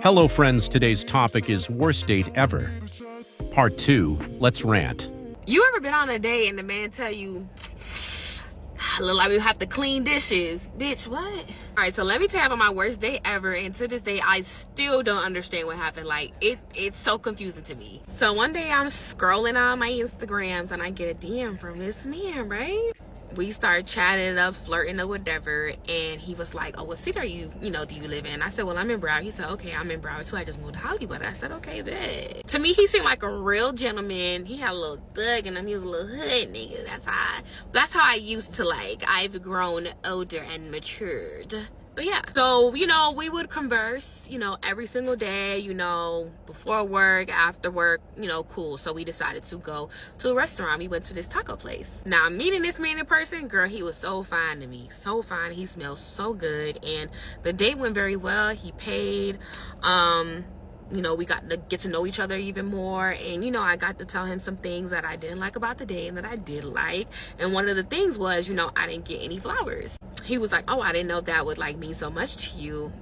Hello friends, today's topic is worst date ever. Part 2, let's rant. You ever been on a date and the man tell you, look like we have to clean dishes? Bitch, what? Alright, so let me tell you about my worst date ever, and to this day I still don't understand what happened. Like, it's so confusing to me. So one day I'm scrolling on my Instagrams and I get a DM from this man, right? We started chatting it up, flirting or whatever, and he was like, oh, what city are you do you live in? I said, well, I'm in Broward. He said, okay, I'm in Broward too. I just moved to Hollywood. I said, okay, bet. To me, he seemed like a real gentleman. He had a little thug in him. He was a little hood nigga. That's how I used to like. I've grown older and matured. But yeah, so, we would converse, every single day, before work, after work, cool. So we decided to go to a restaurant. We went to this taco place. Now, meeting this man in person, girl, he was so fine to me. So fine. He smelled so good. And the date went very well. He paid. We got to get to know each other even more. And, I got to tell him some things that I didn't like about the day and that I did like. And one of the things was, I didn't get any flowers. He was like, oh, I didn't know that would like mean so much to you.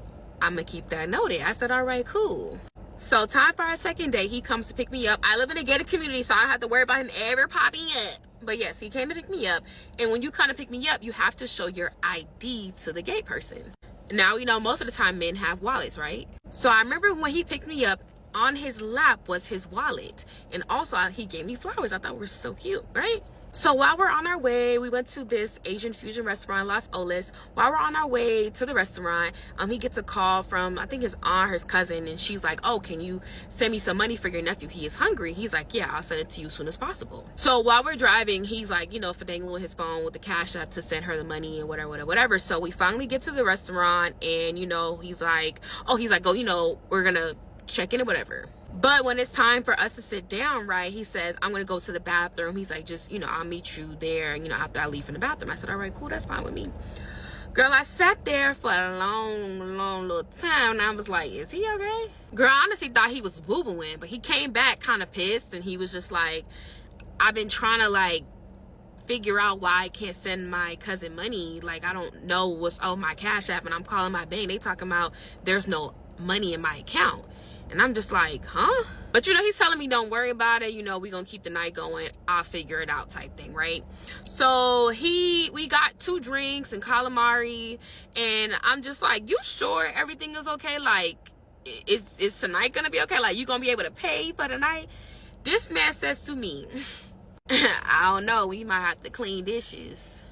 I'm gonna keep that noted. I said, all right, cool. So time for our second date. He comes to pick me up. I live in a gated community, so I don't have to worry about him ever popping up. But yes, he came to pick me up. And when you kind of pick me up, you have to show your ID to the gate person. Now, most of the time men have wallets, right? So I remember when he picked me up, on his lap was his wallet. And also he gave me flowers. I thought were so cute, right? So while we're on our way, we went to this Asian fusion restaurant, Los Olas. While we're on our way to the restaurant, he gets a call from, I think his aunt, his cousin, and she's like, oh, can you send me some money for your nephew? He is hungry. He's like, yeah, I'll send it to you as soon as possible. So while we're driving, he's like, finagling with his phone with the cash app to send her the money and whatever. So we finally get to the restaurant and, he's like, we're gonna check in or whatever. But when it's time for us to sit down, right, he says, I'm going to go to the bathroom. He's like, just, I'll meet you there, after I leave from the bathroom. I said, all right, cool, that's fine with me. Girl, I sat there for a long little time, and I was like, is he okay? Girl, I honestly thought he was boo-booing, but he came back kind of pissed, and he was just like, I've been trying to, like, figure out why I can't send my cousin money. Like, I don't know what's on my Cash App, and I'm calling my bank. They talking about there's no money in my account. And I'm just like, huh? But, he's telling me don't worry about it. We gonna keep the night going. I'll figure it out type thing, right? So we got 2 drinks and calamari. And I'm just like, you sure everything is okay? Like, is tonight gonna be okay? Like, you gonna be able to pay for the night? This man says to me, I don't know. We might have to clean dishes.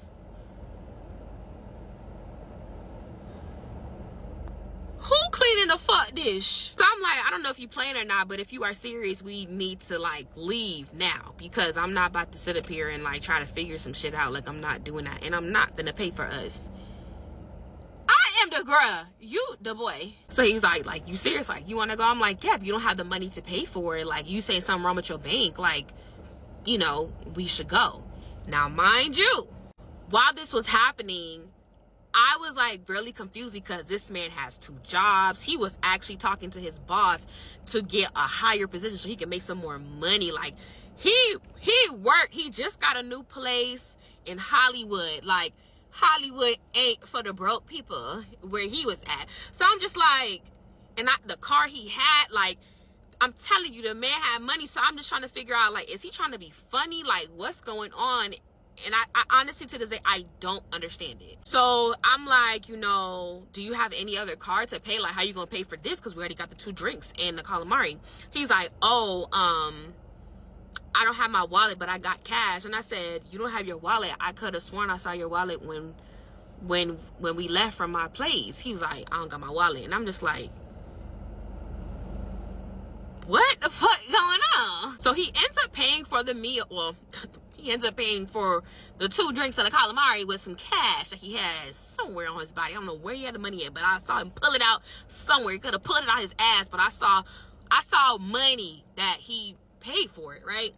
Who cleaning the fuck dish? So I'm like, I don't know if you playing or not, but if you are serious, we need to like leave now, because I'm not about to sit up here and like try to figure some shit out. Like, I'm not doing that, and I'm not gonna pay for us. I am the girl, you the boy. So he's like, you serious? Like, you wanna go? I'm like, yeah, if you don't have the money to pay for it, like, you say something wrong with your bank, like, we should go. Now, mind you, while this was happening, I was like really confused because this man has 2 jobs. He was actually talking to his boss to get a higher position so he can make some more money. Like, he worked. He just got a new place in Hollywood. Like, Hollywood ain't for the broke people where he was at. So I'm just like, and the car he had, like, I'm telling you, the man had money. So I'm just trying to figure out, like, is he trying to be funny? Like, what's going on? And I honestly, to this day, I don't understand it. So I'm like, do you have any other card to pay? Like, how you gonna pay for this? Because we already got the 2 drinks and the calamari. He's like, oh, I don't have my wallet, but I got cash. And I said, you don't have your wallet? I could have sworn I saw your wallet when we left from my place. He was like, I don't got my wallet. And I'm just like, what the fuck going on? So he ends up paying for the meal. Well, he ends up paying for the 2 drinks and the calamari with some cash that he has somewhere on his body. I don't know where he had the money at, but I saw him pull it out somewhere. He could have pulled it out his ass, but I saw money that he paid for it, right?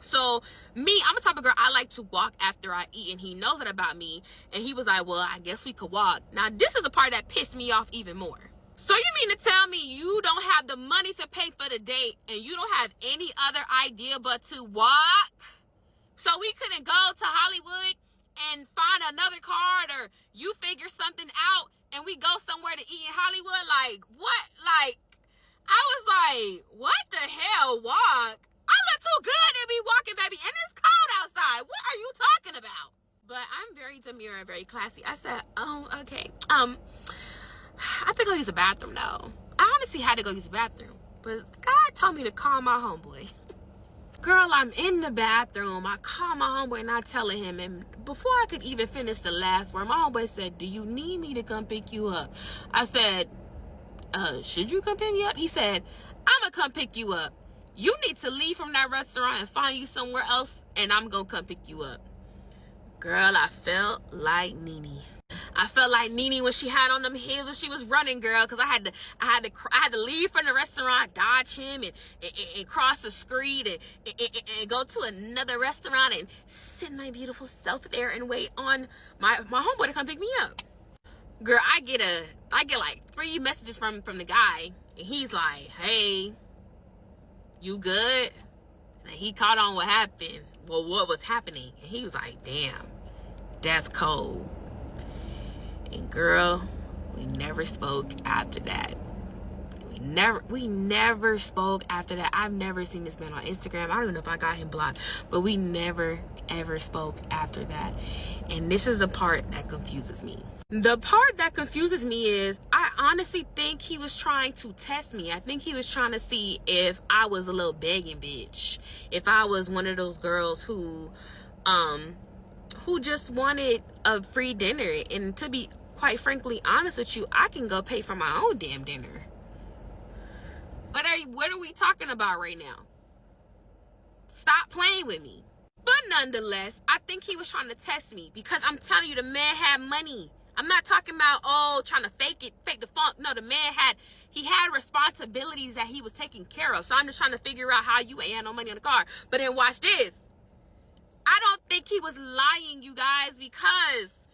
So me, I'm the type of girl, I like to walk after I eat, and he knows that about me. And he was like, well, I guess we could walk. Now, this is the part that pissed me off even more. So you mean to tell me you don't have the money to pay for the date and you don't have any other idea but to walk? So we couldn't go to Hollywood and find another card, or you figure something out and we go somewhere to eat in Hollywood? Like, what? Like, I was like, what the hell, walk? I look too good to be walking, baby, and it's cold outside. What are you talking about? But I'm very demure and very classy. I said, oh, okay. I think I'll use the bathroom now. I honestly had to go use the bathroom, but God told me to call my homeboy. Girl, I'm in the bathroom. I call my homeboy and I tell him, and before I could even finish the last word, my homeboy said, do you need me to come pick you up? I said, should you come pick me up? He said, I'm gonna come pick you up. You need to leave from that restaurant and find you somewhere else, and I'm gonna come pick you up. Girl, I felt like Nene. I felt like Nene when she had on them heels when she was running, girl, because I had to leave from the restaurant, dodge him, and cross the street and go to another restaurant and send my beautiful self there and wait on my homeboy to come pick me up. Girl, I get like 3 messages from the guy, and he's like, hey, you good? And he caught on what happened. Well, what was happening? And he was like, damn, that's cold. And girl, we never spoke after that. We never spoke after that. I've never seen this man on Instagram. I don't even know if I got him blocked, but we never ever spoke after that. And this is the part that confuses me. The part that confuses me is I honestly think he was trying to test me. I think he was trying to see if I was a little begging bitch, if I was one of those girls who just wanted a free dinner. And to be quite frankly honest with you, I can go pay for my own damn dinner. What are we talking about right now? Stop playing with me. But nonetheless, I think he was trying to test me, because I'm telling you, the man had money. I'm not talking about, trying to fake the funk. No, the man had responsibilities that he was taking care of. So I'm just trying to figure out how you ain't had no money on the car. But then watch this. I don't think he was lying, you guys, because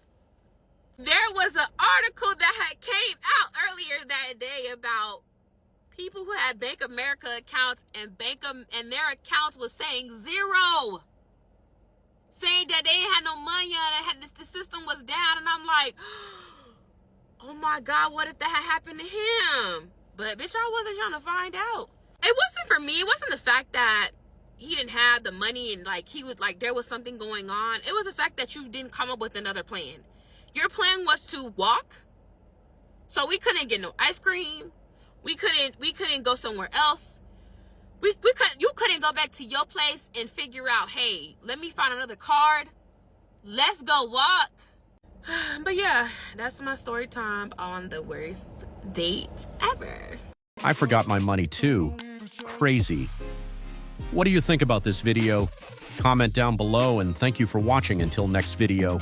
there was an article that had came out earlier that day about people who had Bank of America accounts, and their accounts was saying zero, saying that they ain't had no money on it, the system was down. And I'm like, oh my God, what if that had happened to him? But bitch, I wasn't trying to find out. It wasn't for me. It wasn't the fact that he didn't have the money and like he would like there was something going on. It was the fact that you didn't come up with another plan. Your plan was to walk, so we couldn't get no ice cream. We couldn't go somewhere else. You couldn't go back to your place and figure out, hey, let me find another card. Let's go walk. But yeah, that's my story time on the worst date ever. I forgot my money too. Crazy. What do you think about this video? Comment down below, and thank you for watching until next video.